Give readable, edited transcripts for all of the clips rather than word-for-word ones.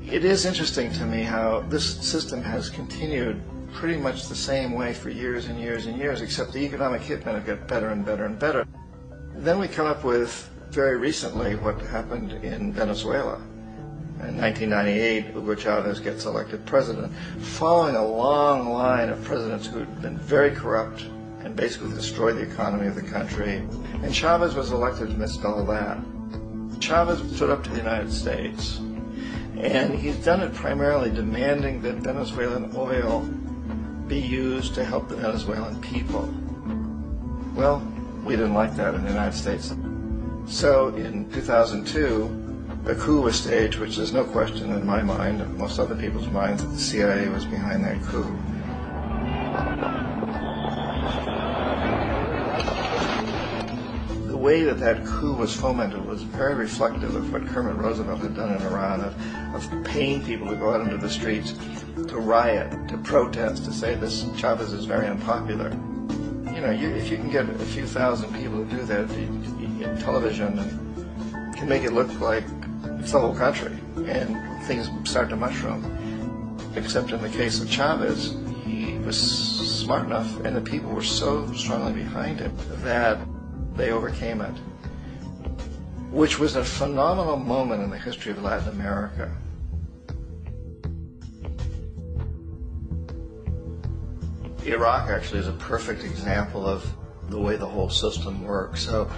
It is interesting to me how this system has continued pretty much the same way for years and years and years, except the economic hitmen have got better and better and better. Then we come up with, very recently, what happened in Venezuela. In 1998, Hugo Chavez gets elected president, following a long line of presidents who had been very corrupt and basically destroyed the economy of the country. And Chavez was elected amidst all of that. Chavez stood up to the United States, and he's done it primarily demanding that Venezuelan oil be used to help the Venezuelan people. Well, we didn't like that in the United States. So in 2002, a coup was staged, which there's no question in my mind, and most other people's minds, that the CIA was behind that coup. The way that that coup was fomented was very reflective of what Kermit Roosevelt had done in Iran, of paying people to go out into the streets, to riot, to protest, to say this Chavez is very unpopular. You know, if you can get a few thousand people to do that in television, and can make it look like it's the whole country, and things start to mushroom. Except in the case of Chavez, he was smart enough, and the people were so strongly behind him that they overcame it, which was a phenomenal moment in the history of Latin America. Iraq actually is a perfect example of the way the whole system works. So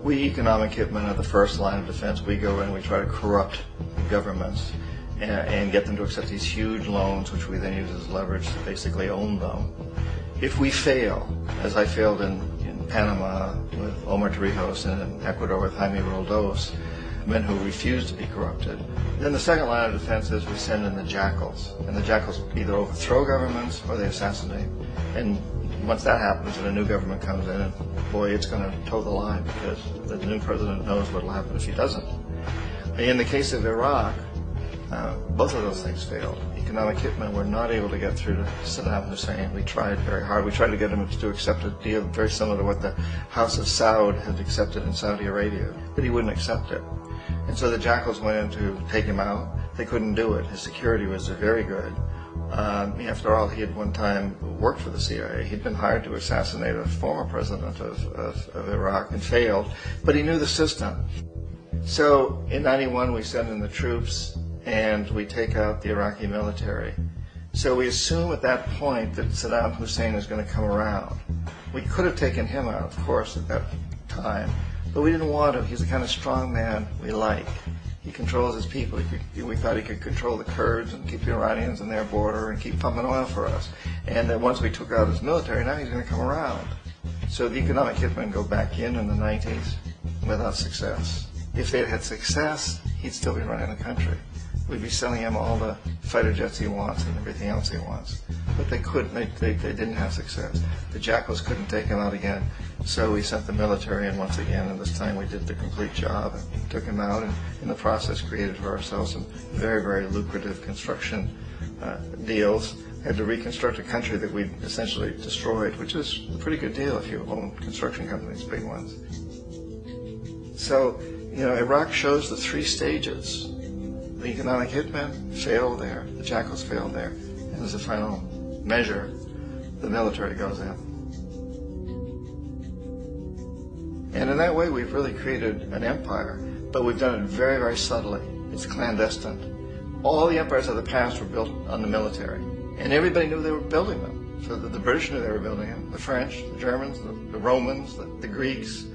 we economic hitmen are the first line of defense. We go in and we try to corrupt governments and get them to accept these huge loans, which we then use as leverage to basically own them. If we fail, as I failed in Panama with Omar Torrijos and in Ecuador with Jaime Roldos, men who refuse to be corrupted, then the second line of defense is we send in the jackals. And the jackals either overthrow governments or they assassinate. And once that happens and a new government comes in, and boy, it's going to toe the line, because the new president knows what will happen if he doesn't. In the case of Iraq, both of those things failed. Economic hitmen were not able to get through to Saddam Hussein. We tried very hard. We tried to get him to accept a deal very similar to what the House of Saud had accepted in Saudi Arabia, but he wouldn't accept it. And so the jackals went in to take him out. They couldn't do it. His security was very good. After all, he had one time worked for the CIA. He'd been hired to assassinate a former president of Iraq and failed, but he knew the system. So in '91, we send in the troops and we take out the Iraqi military. So we assume at that point that Saddam Hussein is going to come around. We could have taken him out, of course, at that time, but we didn't want to. He's the kind of strong man we like. He controls his people. We thought he could control the Kurds and keep the Iranians in their border and keep pumping oil for us. And then once we took out his military, now he's going to come around. So the economic hitmen go back in the 90s without success. If they had had success, he'd still be running the country. We'd be selling him all the fighter jets he wants and everything else he wants. But they couldn't. They didn't have success. The jackals couldn't take him out again. So we sent the military in once again, and this time we did the complete job and took him out, and in the process created for ourselves some very, very lucrative construction deals. Had to reconstruct a country that we'd essentially destroyed, which is a pretty good deal if you own construction companies, big ones. So, Iraq shows the three stages. The economic hitmen failed there, the jackals failed there, and as a final measure, the military goes in. And in that way, we've really created an empire, but we've done it very, very subtly. It's clandestine. All the empires of the past were built on the military, and everybody knew they were building them. So the British knew they were building them, the French, the Germans, the Romans, the Greeks,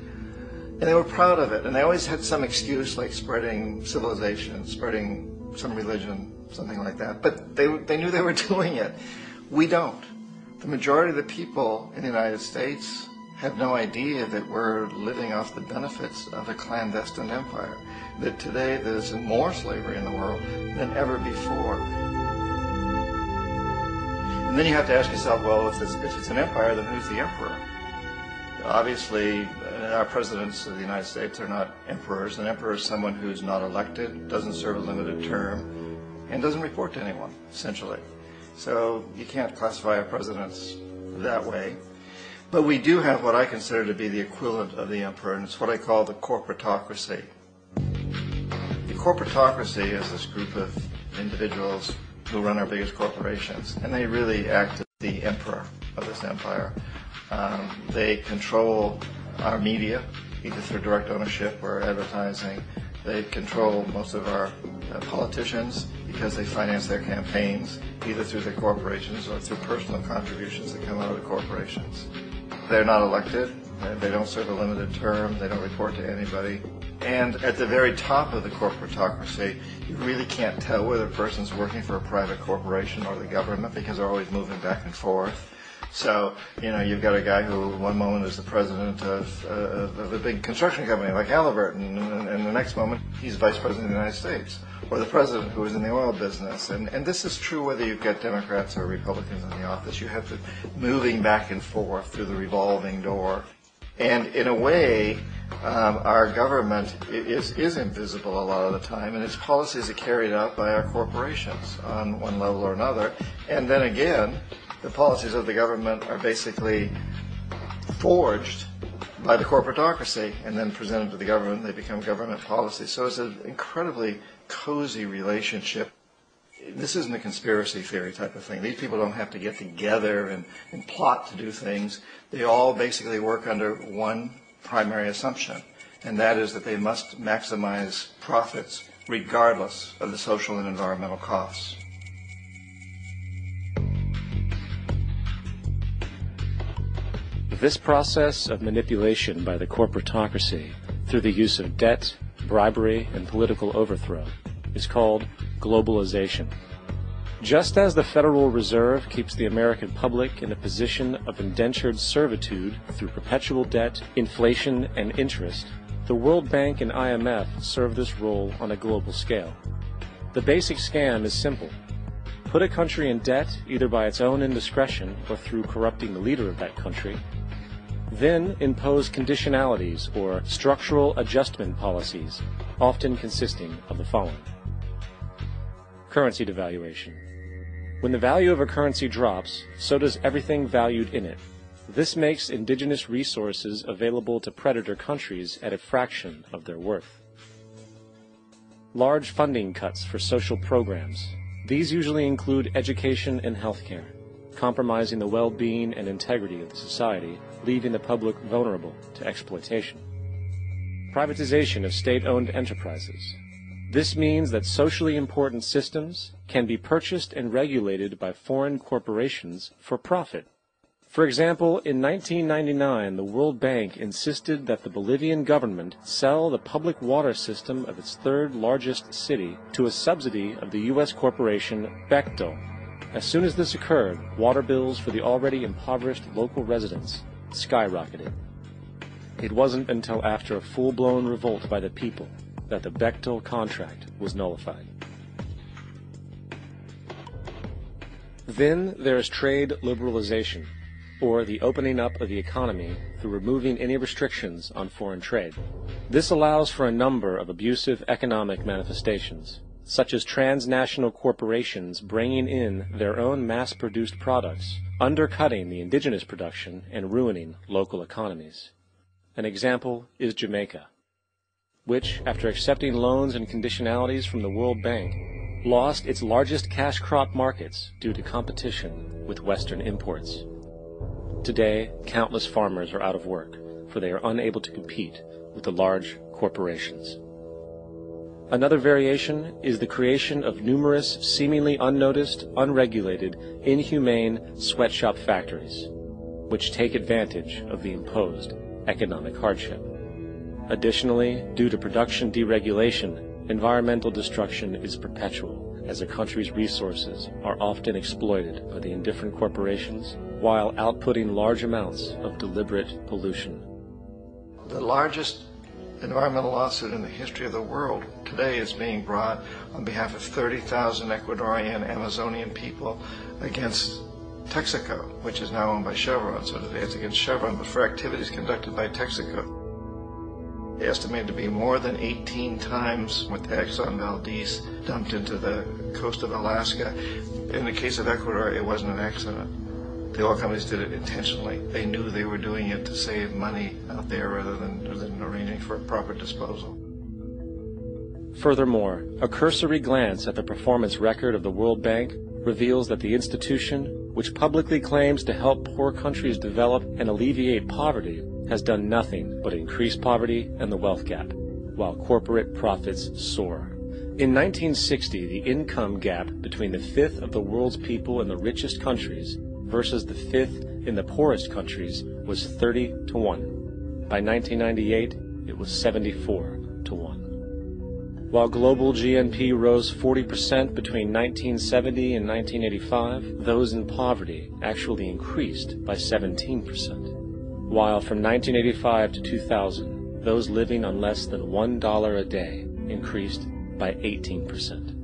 and they were proud of it. And they always had some excuse, like spreading civilization, spreading some religion, something like that. But they knew they were doing it. We don't. The majority of the people in the United States have no idea that we're living off the benefits of a clandestine empire, that today there's more slavery in the world than ever before. And then you have to ask yourself, well, if it's an empire, then who's the emperor? Obviously, our presidents of the United States are not emperors. An emperor is someone who's not elected, doesn't serve a limited term, and doesn't report to anyone, essentially. So you can't classify our presidents that way. But we do have what I consider to be the equivalent of the emperor, and it's what I call the corporatocracy. The corporatocracy is this group of individuals who run our biggest corporations, and they really act as the emperor of this empire. They control our media, either through direct ownership or advertising. They control most of our politicians because they finance their campaigns, either through the corporations or through personal contributions that come out of the corporations. They're not elected. They don't serve a limited term. They don't report to anybody. And at the very top of the corporatocracy, you really can't tell whether a person's working for a private corporation or the government because they're always moving back and forth. So, you've got a guy who one moment is the president of a big construction company like Halliburton, and the next moment he's vice president of the United States, or the president who is in the oil business. And this is true whether you've got Democrats or Republicans in the office. You have to moving back and forth through the revolving door. And in a way, our government is invisible a lot of the time, and its policies are carried out by our corporations on one level or another. And then again, the policies of the government are basically forged by the corporatocracy and then presented to the government. They become government policies. So it's an incredibly cozy relationship. This isn't a conspiracy theory type of thing. These people don't have to get together and plot to do things. They all basically work under one primary assumption, and that is that they must maximize profits regardless of the social and environmental costs. This process of manipulation by the corporatocracy through the use of debt, bribery, and political overthrow is called globalization. Just as the Federal Reserve keeps the American public in a position of indentured servitude through perpetual debt, inflation, and interest, the World Bank and IMF serve this role on a global scale. The basic scam is simple. Put a country in debt either by its own indiscretion or through corrupting the leader of that country, then impose conditionalities or structural adjustment policies, often consisting of the following. Currency devaluation. When the value of a currency drops, so does everything valued in it. This makes indigenous resources available to predator countries at a fraction of their worth. Large funding cuts for social programs. These usually include education and healthcare, compromising the well-being and integrity of the society, leaving the public vulnerable to exploitation. Privatization of state-owned enterprises. This means that socially important systems can be purchased and regulated by foreign corporations for profit. For example, in 1999, the World Bank insisted that the Bolivian government sell the public water system of its third largest city to a subsidy of the U.S. corporation Bechtel. As soon as this occurred, water bills for the already impoverished local residents skyrocketed. It wasn't until after a full-blown revolt by the people that the Bechtel contract was nullified. Then there is trade liberalization, or the opening up of the economy through removing any restrictions on foreign trade. This allows for a number of abusive economic manifestations, such as transnational corporations bringing in their own mass-produced products, undercutting the indigenous production and ruining local economies. An example is Jamaica, which, after accepting loans and conditionalities from the World Bank, lost its largest cash crop markets due to competition with Western imports. Today, countless farmers are out of work, for they are unable to compete with the large corporations. Another variation is the creation of numerous seemingly unnoticed, unregulated, inhumane sweatshop factories, which take advantage of the imposed economic hardship. Additionally, due to production deregulation, environmental destruction is perpetual, as a country's resources are often exploited by the indifferent corporations while outputting large amounts of deliberate pollution. The largest environmental lawsuit in the history of the world today is being brought on behalf of 30,000 Ecuadorian Amazonian people against Texaco, which is now owned by Chevron. So today it's against Chevron, but for activities conducted by Texaco. Estimated to be more than 18 times what the Exxon Valdez dumped into the coast of Alaska. In the case of Ecuador, it wasn't an accident. The oil companies did it intentionally. They knew they were doing it to save money out there rather than arranging for a proper disposal. Furthermore, a cursory glance at the performance record of the World Bank reveals that the institution, which publicly claims to help poor countries develop and alleviate poverty, has done nothing but increase poverty and the wealth gap, while corporate profits soar. In 1960, the income gap between the fifth of the world's people in the richest countries versus the fifth in the poorest countries was 30 to 1. By 1998, it was 74 to 1. While global GNP rose 40% between 1970 and 1985, those in poverty actually increased by 17%. While from 1985 to 2000, those living on less than $1 a day increased by 18%.